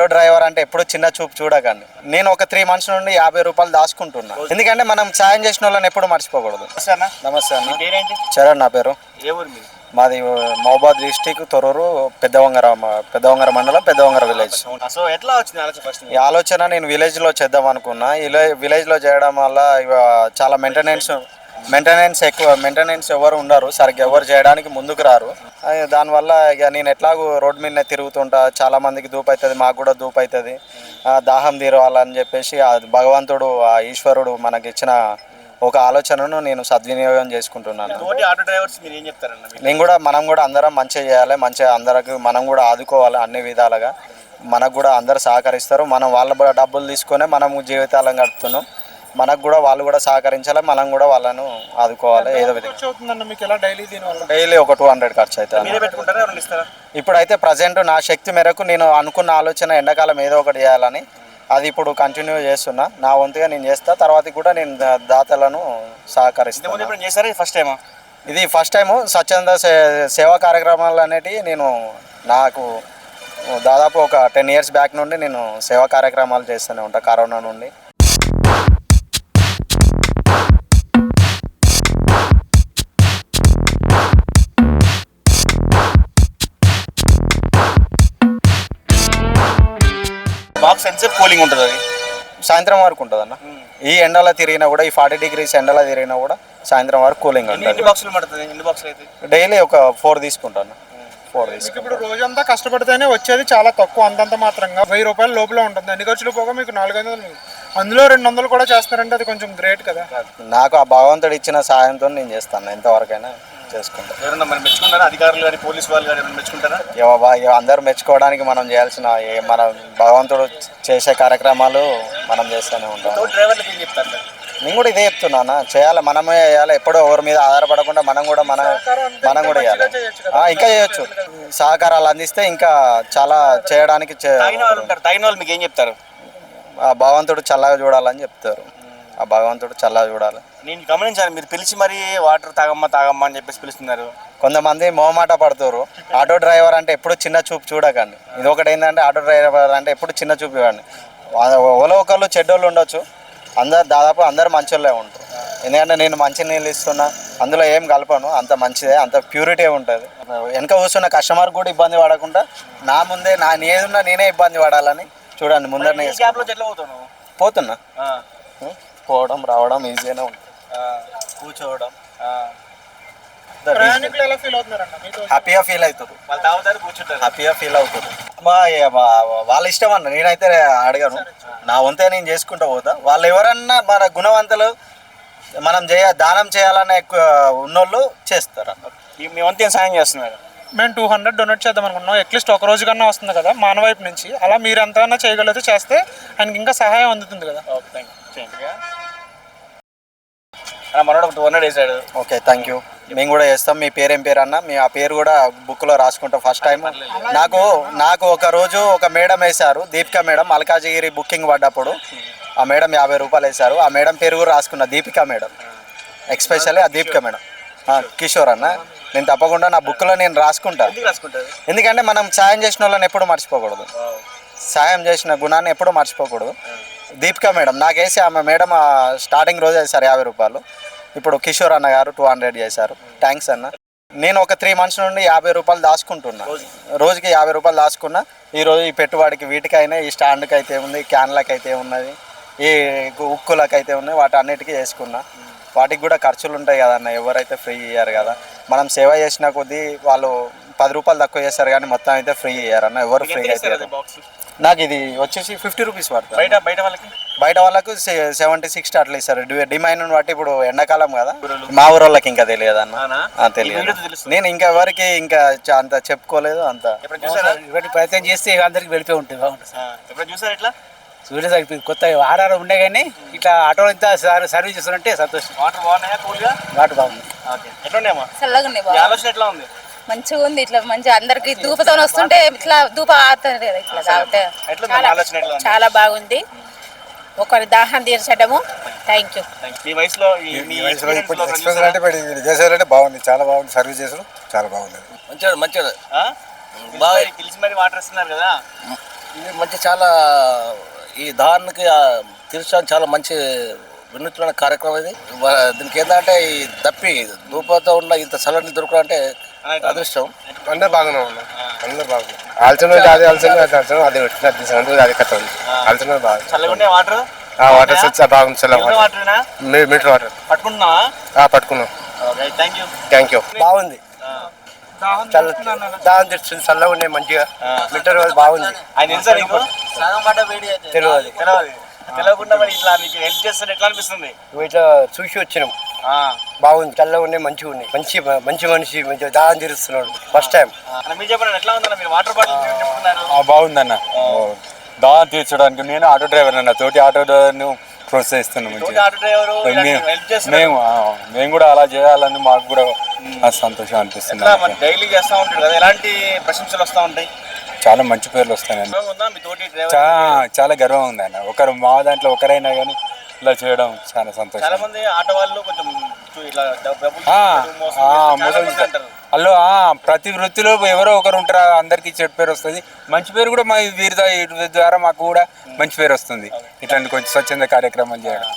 Auto driver అంటే ఎప్పుడు చిన్న చూపు చూడకండి. నేను ఒక 3 months నుండి 50 రూపాయలు దాచుకుంటున్నా. ఎందుకంటే మనం సాయం చేసిన వాళ్ళని ఎప్పుడు మర్చిపోకూడదు. నమస్తే అన్న. చరణ్ నా పేరు. మాది మహబాద్ డిస్టిక్ తొర్రూరు పెద్దవంగర మండలం పెద్దవంగర విలేజ్. సో ఎట్లా వచ్చింది ఆలోచన? ఫస్ట్ ఈ ఆలోచన నేను విలేజ్లో చేద్దాం అనుకున్నా. విలేజ్లో చేయడం వల్ల చాలా మెయింటెనెన్స్ ఎవరు ఉండరు, సరిగ్గా ఎవరు చేయడానికి ముందుకు రారు. దానివల్ల ఇక నేను ఎట్లాగూ రోడ్ మీద తిరుగుతుంటా, చాలా మందికి దూపు అవుతుంది, మాకు కూడా దూపు అవుతుంది. దాహం తీరవాలని చెప్పేసి ఆ భగవంతుడు, ఆ ఈశ్వరుడు మనకి ఇచ్చిన ఒక ఆలోచనను నేను సద్వినియోగం చేసుకుంటున్నాను. ఆటో డ్రైవర్స్ మీరు ఏం చెప్తారన్న? మనం కూడా అందరం మంచిగా చేయాలి, మంచిగా అందరికి మనం కూడా ఆదుకోవాలి. అన్ని విధాలుగా మనకు కూడా అందరు సహకరిస్తారు. మనం వాళ్ళ డబ్బులు తీసుకొని మనము జీవితాలను గడుపుతున్నాం. మనకు కూడా వాళ్ళు కూడా సహకరించాలి, మనం కూడా వాళ్ళను ఆదుకోవాలి. ఏదో విధంగా డైలీ ఒక 200 ఖర్చు అవుతుంది. ఇప్పుడైతే ప్రజెంట్ నా శక్తి మేరకు నేను అనుకున్న ఆలోచన ఎండాకాలం ఏదో ఒకటి చేయాలని అది ఇప్పుడు కంటిన్యూ చేస్తున్నా. నా వంతుగా నేను చేస్తా. తర్వాత కూడా నేను దాతలను సహకరిస్తాను. ఇది ఫస్ట్ టైము స్వచ్ఛంద సేవా కార్యక్రమాలు అనేటివి నాకు దాదాపు ఒక 10 years బ్యాక్ నుండి నేను సేవా కార్యక్రమాలు చేస్తూనే ఉంటాను. కరోనా నుండి బాక్స్ ఎంతసేపు కూలింగ్ ఉంటుంది? అది సాయంత్రం వరకు ఉంటుంది అన్న. ఈ ఎండలో తిరిగినా కూడా, ఈ 40 degrees ఎండలో తిరిగినా కూడా సాయంత్రం వరకు కూలింగ్ ఉంటుంది. డైలీ ఒక 4 తీసుకుంటాను. 4 తీసుకుంటాను. ఇప్పుడు రోజంతా కష్టపడితేనే వచ్చేది చాలా తక్కువ, అంతంత మాత్రంగా 1000 రూపాయల లోపల ఉంటుంది. అన్ని ఖర్చులు పోగా మీకు 400, అందులో 200 కూడా చేస్తారంటే అది కొంచెం గ్రేట్ కదా. నాకు ఆ భగవంతుడు ఇచ్చిన సాయంతో నేను చేస్తాను, ఎంతవరకైనా చేసుకుంటాను. మెచ్చుకుంటారా అధికారులు కానీ పోలీసు వాళ్ళు కానీ మెచ్చుకుంటారా? అందరూ మెచ్చుకోవడానికి మనం చేయాల్సిన మన భగవంతుడు చేసే కార్యక్రమాలు మనం చేస్తూనే ఉంటాం. డ్రైవర్లకు ఏం చెప్తారు? నేను కూడా ఇదే చెప్తున్నానా, చేయాలి, మనమే చేయాలి. ఎప్పుడో ఎవరి మీద ఆధారపడకుండా మనం కూడా చేయాలి. ఇంకా చేయొచ్చు. సహకారాలు అందిస్తే ఇంకా చాలా చేయడానికి. తగిన వాళ్ళు మీకు ఏం చెప్తారు? ఆ భగవంతుడు చల్లగా చూడాలని చెప్తారు. ఆ భగవంతుడు చల్లగా చూడాలి. నేను గమనించాను, మీరు పిలిచి మరి వాటర్ తాగమ్మా అని చెప్పేసి పిలుస్తున్నారు. కొంతమంది మొహమాట పడుతారు. ఆటో డ్రైవర్ అంటే ఎప్పుడు చిన్న చూపు చూడకండి. ఇది ఒకటి ఏంటంటే, ఆటో డ్రైవర్ అంటే ఎప్పుడు చిన్న చూపు ఇవ్వండి. ఓలో ఒకళ్ళు చెడ్డోళ్ళు ఉండొచ్చు, దాదాపు అందరు మంచోళ్ళే ఉంటారు. ఎందుకంటే నేను మంచి నీళ్ళు ఇస్తున్నా, అందులో ఏం కలపను, అంత మంచిదే, అంత ప్యూరిటీ ఉంటుంది. వెనక కూర్చున్న కస్టమర్ కూడా ఇబ్బంది పడకుండా నా ముందే ఏదున్నా నేనే ఇబ్బంది పడాలని చూడండి. ముందరనే పోతున్నా, పోవడం రావడం ఈజీగానే ఉంటుంది. కూర్చోవడం హ్యాపీగా ఫీల్ అవుతారు. హ్యాపీగా ఫీల్ అవుతారు. వాళ్ళ ఇష్టం అన్న, నేనైతే అడగను. నా వంతే నేను చేసుకుంటూ పోతా. వాళ్ళు ఎవరన్నా మన గుణవంతులు, మనం దానం చేయాలనే ఎక్కువ ఉన్నోళ్ళు చేస్తారు అన్న. మీ వంతే సాయం చేస్తున్నారు. మేము 200 డొనేట్ చేద్దాం అనుకున్నాం. అట్లీస్ట్ ఒక రోజు కన్నా వస్తుంది కదా మన వైపు నుంచి. అలా మీరు ఎంతైనా చేయగలిగితే చేస్తే ఆయనకి ఇంకా సహాయం అందుతుంది కదా. మనోడు 200 వేసాడు. Okay, thank you. మేము కూడా చేస్తాం. మీ పేరేం పేరు అన్న? ఆ పేరు కూడా బుక్లో రాసుకుంటాం. ఫస్ట్ టైం నాకు ఒక రోజు ఒక మేడం వేశారు, దీపికా మేడం. మల్కాజిగిరి బుకింగ్ పడ్డప్పుడు ఆ మేడం 50 రూపాయలు వేశారు. ఆ మేడం పేరు కూడా రాసుకున్నా, దీపికా మేడం. ఎక్స్పెషల్లీ ఆ దీపికా మేడం. కిషోర్ అన్న, నేను తప్పకుండా నా బుక్లో నేను రాసుకుంటాను. ఎందుకంటే మనం సాయం చేసిన వాళ్ళని ఎప్పుడు మర్చిపోకూడదు. సాయం చేసిన గుణాన్ని ఎప్పుడు మర్చిపోకూడదు. దీపికా మేడం నాకు వేసి, ఆమె మేడం స్టార్టింగ్ రోజు వేశారు 50 రూపాయలు. ఇప్పుడు కిషోర్ అన్న గారు 200 చేశారు. థ్యాంక్స్ అన్న. నేను ఒక 3 months నుండి 50 రూపాయలు దాచుకుంటున్నా. రోజుకి 50 రూపాయలు దాచుకున్నా. ఈరోజు ఈ పెట్టుబడికి వీటికైనా, ఈ స్టాండ్కి అయితే ఉంది, క్యాన్లకు అయితే ఉన్నది, ఈ ఉక్కులకు అయితే ఉన్నాయి, వాటి అన్నిటికీ వేసుకున్నా. వాటికి కూడా ఖర్చులు ఉంటాయి కదన్న, ఎవరైతే ఫ్రీ ఇయ్యారు కదా. మనం సేవ చేసిన కొద్దీ వాళ్ళు 10 రూపాయలు తక్కువ చేస్తారు, కానీ మొత్తం అయితే ఫ్రీ ఇయ్యారన్న. ఎవరు ఫ్రీ అయితే. నాకు ఇది వచ్చేసి 50 రూపీస్ పడుతుంది. బయట వాళ్ళకు 70-60 అట్లా ఇస్తారు. డిమాండ్ బట్టి. ఇప్పుడు ఎండాకాలం కదా, మా ఊరోళ్ళకి ఇంకా తెలియదు అన్న. తెలియదు. నేను ఇంకా ఎవరికి ఇంకా అంత చెప్పుకోలేదు. అంత ప్రయత్నం చేస్తే అందరికి వెళ్ళిపోయి ఉంటుంది. చూసారు ఇట్లా కొత్త ఆర్ఆర్ ఉండే కానీ ఇట్లా ఆటో ఇంత సర్వీస్ చేస్తారంటే సంతోషం. వాటర్ బాగున్నాయా? కూల్గా వాటర్ బాగుంది. ఆలోచన ఎట్లా ఉంది? మంచిగా ఉంది. ఇట్లా మంచిగా అందరికి ధూపతో వస్తుంటే ఇట్లా ధూప ఆడుతుంది కదా, ఇట్లా తాగితే చాలా బాగుంది. ఒకరి దాహం తీర్చడము. Thank you. మీ వయసులో చేసేయాలంటే బాగుంది, చాలా బాగుంది. సర్వీస్ చేసారు, చాలా బాగుంది. మంచిగా బాగా పిలిచి మరి వాటర్ ఇస్తున్నారు కదా, ఇది మంచి చాలా ఈ దానికి తీర్చడానికి చాలా మంచి వినూత్నమైన కార్యక్రమం ఇది. దీనికి ఏంటంటే ఈ దప్పి ధూపంతో ఉన్న ఇంత చల్లని దొరకడంటే అదృష్టం. అందరు బాగానే ఉన్నారు, అందరు బాగున్నారు. ఆల్చన అది ఆల్చన అది వచ్చినట్టు అది కథ ఉంది. ఆల్చన బాగా చల్లగా వాటర్ వాటర్ స్విచ్ బాగుంది. చల్ల వాటరేనా మీటర్ వాటర్ పట్టుకుంటున్నావా? పట్టుకున్నాం. Thank you. బాగుంది, దాని తెచ్చింది చల్లగా ఉన్నాయి మంచిగా. మీటర్ బాగుంది. ఆయన తెలుసా నీకు? తెలియదు, తెలియకుండా మరి ఇట్లా నీకు హెల్ప్ చేస్తే ఎట్లా అనిపిస్తుంది? ఇట్లా చూసి వచ్చినాం. బాగుంది, చల్లగా ఉన్నాయి, మంచిగా ఉన్నాయి. మంచి మనిషి మంచిగా దాహం తీరుస్తున్నాడు ఫస్ట్ టైం. మీరు చెప్పండి ఎట్లా ఉందన్న, మీరు వాటర్ బాటిల్ చెప్తున్నారు. బాగుందన్న, దాహం తీర్చడానికి. నేను ఆటో డ్రైవర్ అన్న, తోటి ఆటో డ్రైవర్ను ప్రోత్సహిస్తున్నాం. ఆటో డ్రైవరు హెల్ప్ చేస్తున్నారు. మేము కూడా అలా చేయాలని మాకు కూడా సంతోషం అనిపిస్తుంది. డైలీ చేస్తూ ఉంటాడు కదా, ఎలాంటి ప్రశంసలు వస్తూ ఉంటాయి? చాలా మంచి పేర్లు వస్తాయండి. మీ తోటి డ్రైవర్ చాలా గర్వం ఉంది అన్న. ఒకరు మా దాంట్లో ఒకరైనా కానీ ఇలా చేయడం చాలా సంతోషం. చాలా మంది ఆటో వాళ్ళు కొంచెం ఇట్లా మోసం చేస్తారు. అల్లో ప్రతి వృత్తిలో ఎవరో ఒకరు ఉంటారు, అందరికీ చెడు పేరు వస్తుంది. మంచి పేరు కూడా మా వీరి ద్వారా మాకు కూడా మంచి పేరు వస్తుంది. ఇట్లాంటి కొంచెం స్వచ్ఛంద కార్యక్రమాలు చేయడం.